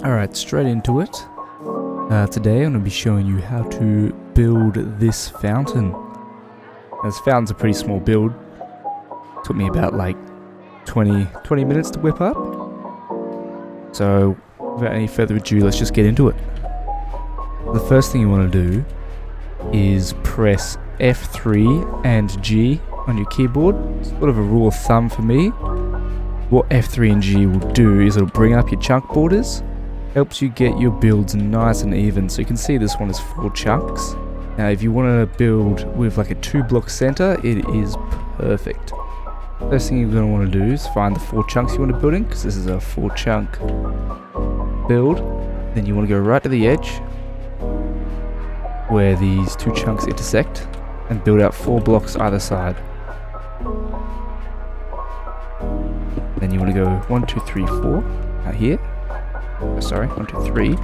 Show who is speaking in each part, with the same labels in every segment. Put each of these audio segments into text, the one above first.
Speaker 1: Alright, straight into it. Today I'm going to be showing you how to build this fountain. Now, this fountain's a pretty small build. Took me about like 20 minutes to whip up. So without any further ado, let's just get into it. The first thing you want to do is press F3 and G on your keyboard. It's sort of a rule of thumb for me. What F3 and G will do is it'll bring up your chunk borders. Helps you get your builds nice and even. So you can see this one is 4 chunks. Now if you want to build with like a 2-block center, it is perfect. First thing you're going to want to do is find the 4 chunks you want to build in, because this is a 4 chunk build. Then you want to go right to the edge where these 2 chunks intersect and build out 4 blocks either side. Then you want to go 1, 2, 3, 4 out here. Oh, sorry, 1, 2, 3.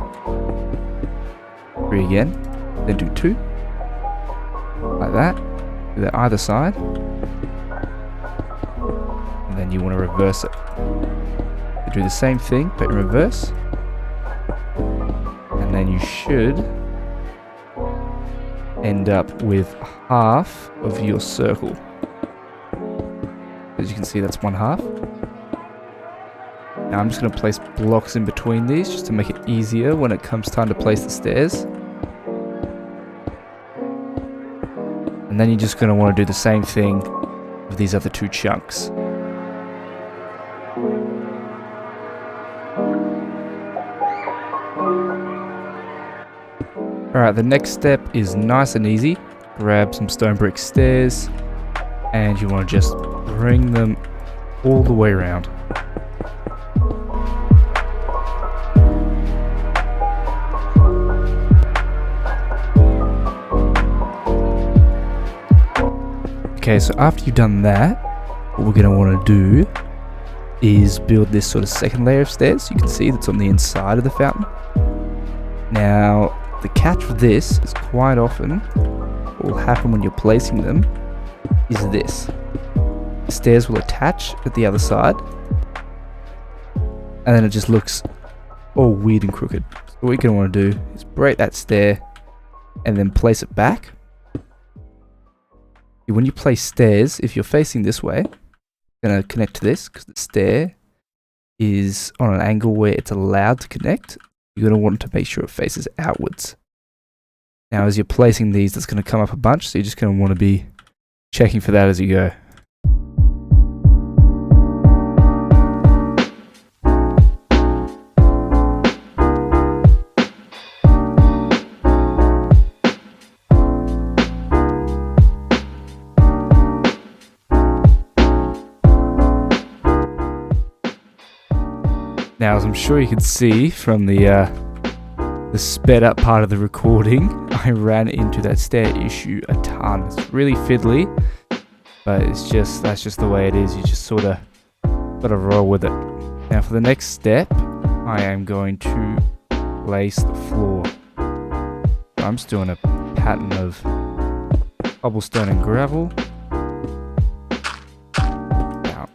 Speaker 1: 3 again. Then do 2. Like that. Do that either side. And then you want to reverse it. You do the same thing, but in reverse. And then you should end up with half of your circle. As you can see, that's 1/2. Now I'm just going to place blocks in between these just to make it easier when it comes time to place the stairs. And then you're just going to want to do the same thing with these other 2 chunks. Alright, the next step is nice and easy. Grab some stone brick stairs and you want to just bring them all the way around. Okay, so after you've done that, what we're going to want to do is build this sort of second layer of stairs. You can see that's on the inside of the fountain. Now, the catch with this is quite often what will happen when you're placing them is this. The stairs will attach at the other side, and then it just looks all weird and crooked. So what you're going to want to do is break that stair and then place it back. When you place stairs, if you're facing this way, you're going to connect to this because the stair is on an angle where it's allowed to connect. You're going to want to make sure it faces outwards. Now as you're placing these, that's going to come up a bunch, so you're just going to want to be checking for that as you go. Now, as I'm sure you can see from the sped up part of the recording, I ran into that stair issue a ton. It's really fiddly, but that's just the way it is. You just sort of gotta roll with it. Now, for the next step, I am going to place the floor. I'm just doing a pattern of cobblestone and gravel. About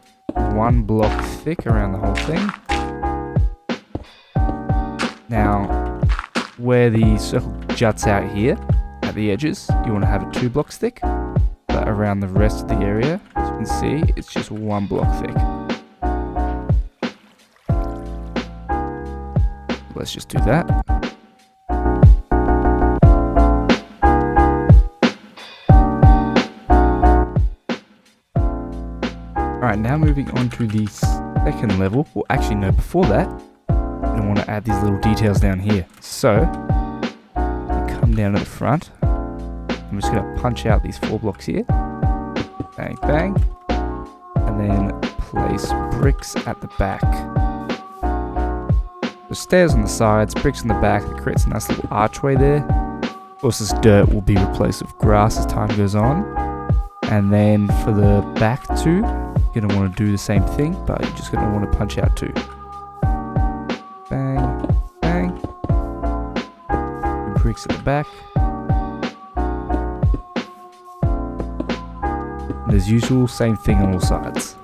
Speaker 1: 1 block thick around the whole thing. Now, where the circle juts out here at the edges, you want to have it 2 blocks thick, but around the rest of the area, as you can see, it's just 1 block thick. Let's just do that. Alright, now moving on to the second level. Well, actually no, before that, I want to add these little details down here. So, come down to the front. I'm just going to punch out these 4 blocks here. Bang, bang. And then place bricks at the back. So stairs on the sides, bricks on the back. That creates a nice little archway there. Of course, this dirt will be replaced with grass as time goes on. And then for the back 2, you're going to want to do the same thing, but you're just going to want to punch out 2. Bang, bang. Bricks at the back. And as usual, same thing on all sides.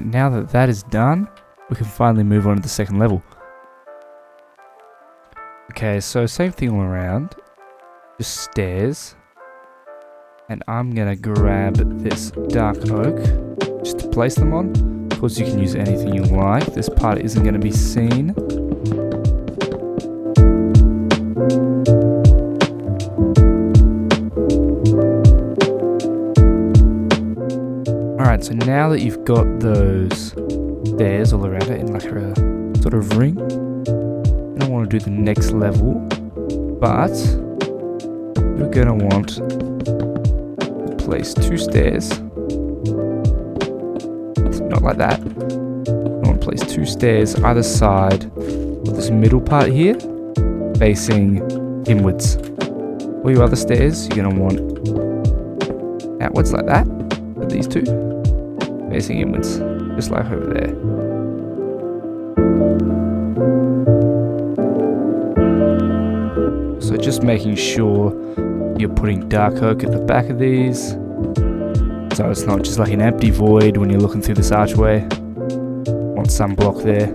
Speaker 1: Alright, now that that is done, we can finally move on to the second level. Okay, so same thing all around. Just stairs. And I'm gonna grab this dark oak just to place them on. Of course, you can use anything you like. This part isn't gonna be seen. Alright, so now that you've got those stairs all around it in like a sort of ring, you don't want to do the next level, but you're gonna want to place 2 stairs. Not like that. You want to place 2 stairs either side of this middle part here, facing inwards. All your other stairs you're gonna want outwards like that, with these 2 facing inwards, just like over there. So just making sure you're putting dark oak at the back of these, so it's not just like an empty void when you're looking through this archway. Want some block there.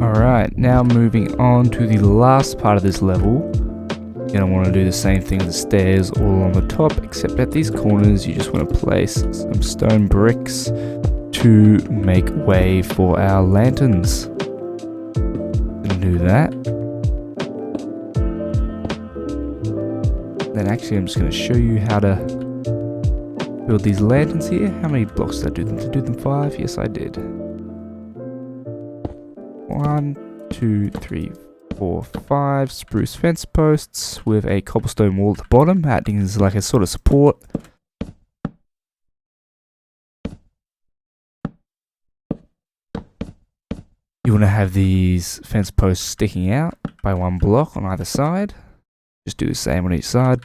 Speaker 1: Alright, now moving on to the last part of this level. You're going to want to do the same thing with the stairs all on the top, except at these corners you just want to place some stone bricks to make way for our lanterns. Gonna do that. Then actually I'm just going to show you how to build these lanterns here. How many blocks did I do them? Did I do them 5? Yes, I did. 1, 2, 3, 4, 5 spruce fence posts with a cobblestone wall at the bottom, acting as like a sort of support. You want to have these fence posts sticking out by 1 block on either side. Just do the same on each side.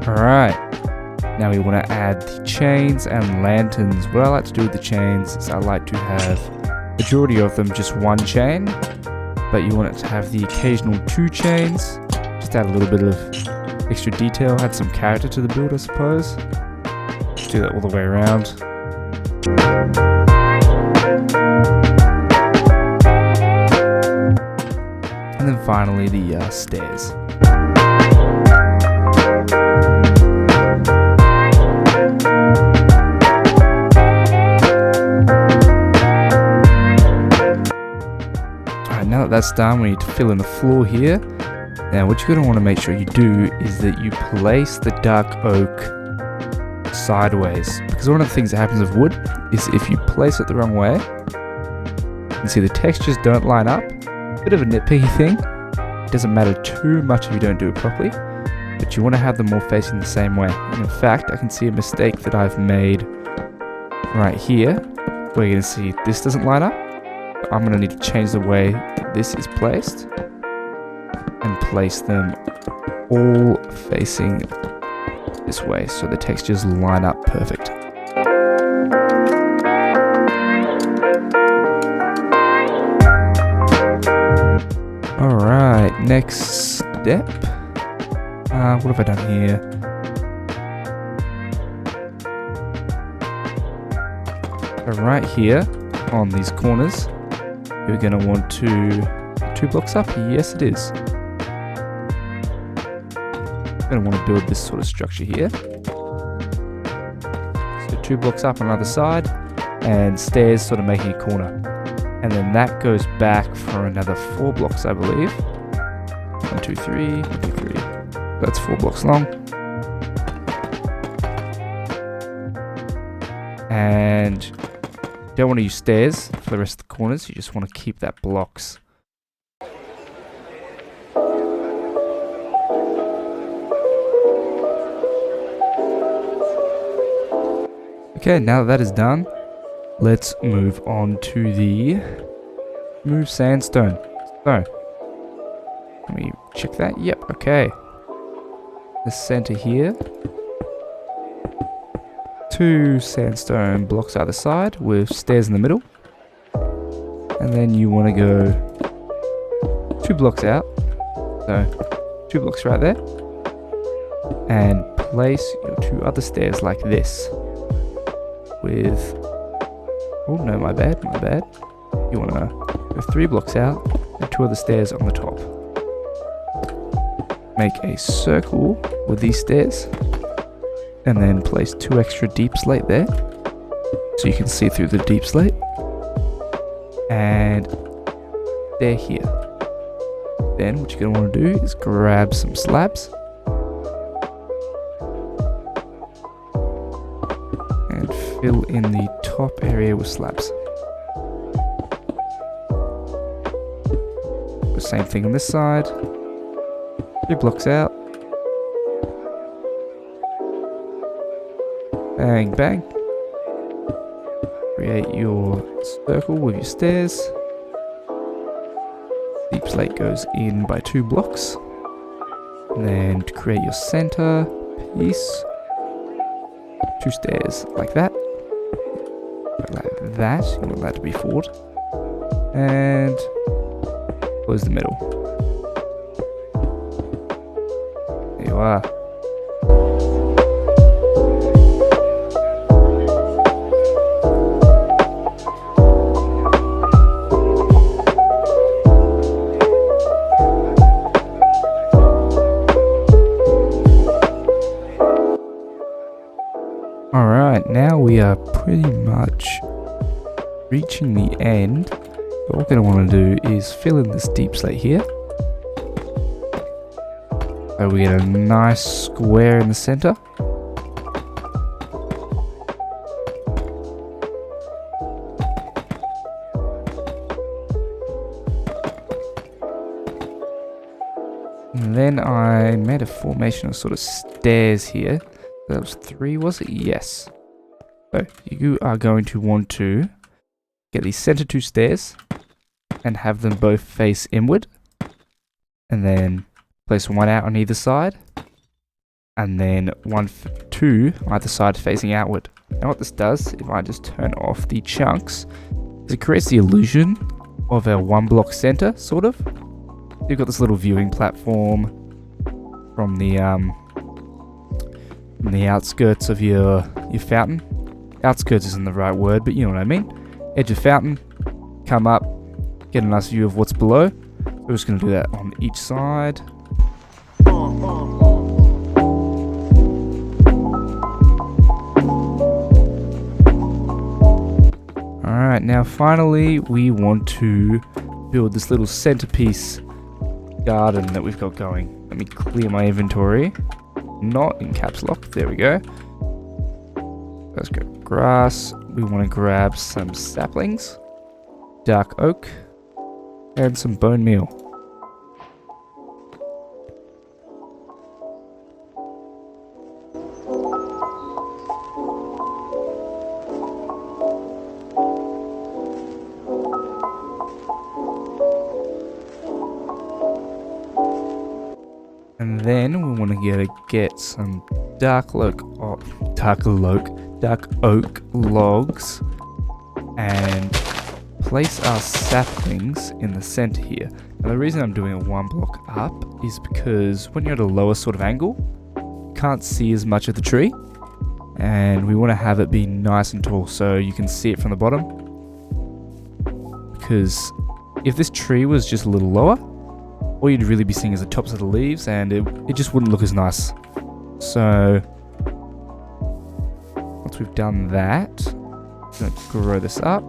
Speaker 1: Alright, now we want to add the chains and lanterns. What I like to do with the chains is I like to have majority of them just 1 chain, but you want it to have the occasional 2 chains. Just add a little bit of extra detail, add some character to the build, I suppose. Just do that all the way around. And then finally the stairs. Now that that's done, we need to fill in the floor here. Now what you're going to want to make sure you do is that you place the dark oak sideways, because one of the things that happens with wood is if you place it the wrong way, you can see the textures don't line up. Bit of a nitpicky thing. It doesn't matter too much if you don't do it properly, but you want to have them all facing the same way. And in fact, I can see a mistake that I've made right here, where you're going to see this doesn't line up. I'm going to need to change the way this is placed and place them all facing this way so the textures line up perfect. Alright, next step. What have I done here? So right here on these corners, you're going to want to 2 blocks up. Yes, it is. You're going to want to build this sort of structure here. So 2 blocks up on either side, and stairs sort of making a corner. And then that goes back for another 4 blocks, I believe. 1, 2, 3, 1, 2, 3. That's 4 blocks long. And you don't want to use stairs for the rest of the corners, you just want to keep that blocks. Okay, now that is done, let's move on to the smooth sandstone. So, let me check that. Yep, okay. The center here. 2 sandstone blocks either side with stairs in the middle. And then you want to go 2 blocks out. So, 2 blocks right there. And place your 2 other stairs like this. With... Oh, no, my bad. You want to go 3 blocks out and 2 other stairs on the top. Make a circle with these stairs. And then place 2 extra deep slate there. So you can see through the deep slate. And they're here. Then what you're going to want to do is grab some slabs. And fill in the top area with slabs. The same thing on this side. 3 blocks out. Bang, bang. Create your circle with your stairs. Deep slate goes in by 2 blocks. And then to create your center piece, 2 stairs like that. Like that. You want that to be forward. And close the middle. There you are. Alright, now we are pretty much reaching the end. So what we're going to want to do is fill in this deep slate here. So we get a nice square in the center. And then I made a formation of sort of stairs here. That was 3, was it? Yes. So you are going to want to get these center 2 stairs and have them both face inward. And then place 1 out on either side. And then 2 either side facing outward. Now what this does, if I just turn off the chunks, is it creates the illusion of a 1 block center, sort of. You've got this little viewing platform from the outskirts of your fountain. Outskirts isn't the right word, but you know what I mean. Edge of fountain, come up, get a nice view of what's below. We're just going to do that on each side. Alright, now finally we want to build this little centerpiece garden that we've got going. Let me clear my inventory. Not in caps lock. There we go. Let's go grass. We want to grab some saplings, dark oak, and some bone meal. And then we want to get some dark oak logs and place our saplings in the center here. Now the reason I'm doing it 1 block up is because when you're at a lower sort of angle, you can't see as much of the tree, and we want to have it be nice and tall so you can see it from the bottom. Because if this tree was just a little lower, all you'd really be seeing is the tops of the leaves, and it just wouldn't look as nice. So once we've done that, I'm going to grow this up,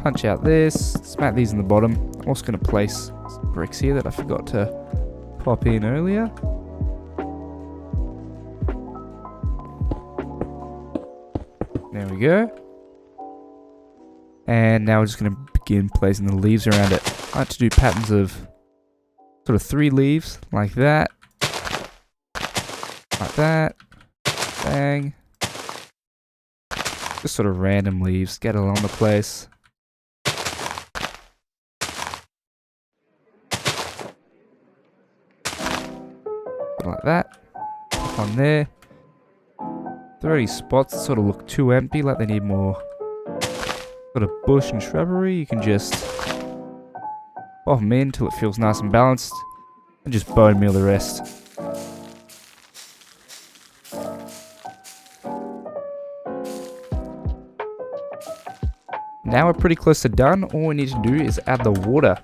Speaker 1: punch out this, smack these in the bottom. I'm also going to place some bricks here that I forgot to pop in earlier. There we go. And now we're just going to begin placing the leaves around it. I like to do patterns of sort of 3 leaves, like that, bang. Just sort of random leaves, get along the place. Something like that. Up on there. 30 spots that sort of look too empty, like they need more sort of bush and shrubbery. You can just pop them in until it feels nice and balanced, and just bone meal the rest. Now we're pretty close to done. All we need to do is add the water.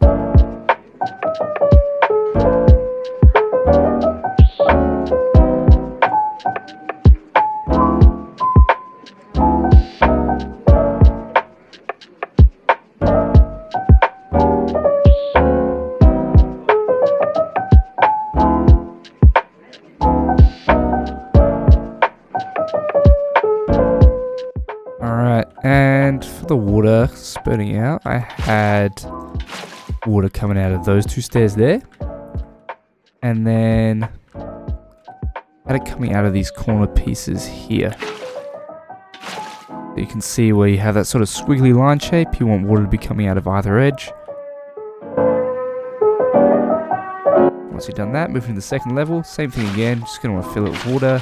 Speaker 1: Alright, and for the water spurting out, I had water coming out of those two stairs there. And then I had it coming out of these corner pieces here. So you can see where you have that sort of squiggly line shape. You want water to be coming out of either edge. Once you've done that, move into the second level. Same thing again, just going to want to fill it with water.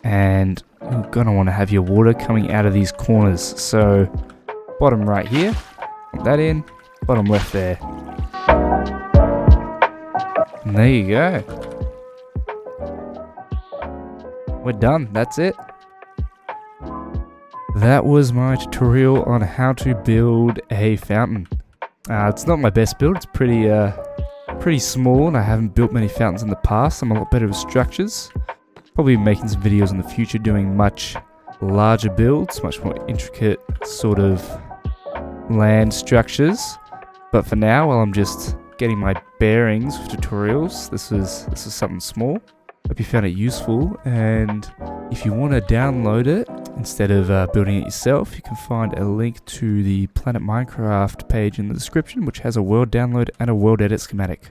Speaker 1: And you're going to want to have your water coming out of these corners. So, bottom right here, put that in, bottom left there. And there you go. We're done, that's it. That was my tutorial on how to build a fountain. It's not my best build, it's pretty small, and I haven't built many fountains in the past. I'm a lot better with structures. Probably making some videos in the future doing much larger builds, much more intricate sort of land structures. But for now, while I'm just getting my bearings with tutorials, this is something small. Hope you found it useful, and if you want to download it instead of building it yourself, you can find a link to the Planet Minecraft page in the description, which has a world download and a world edit schematic.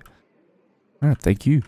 Speaker 1: Alright, thank you.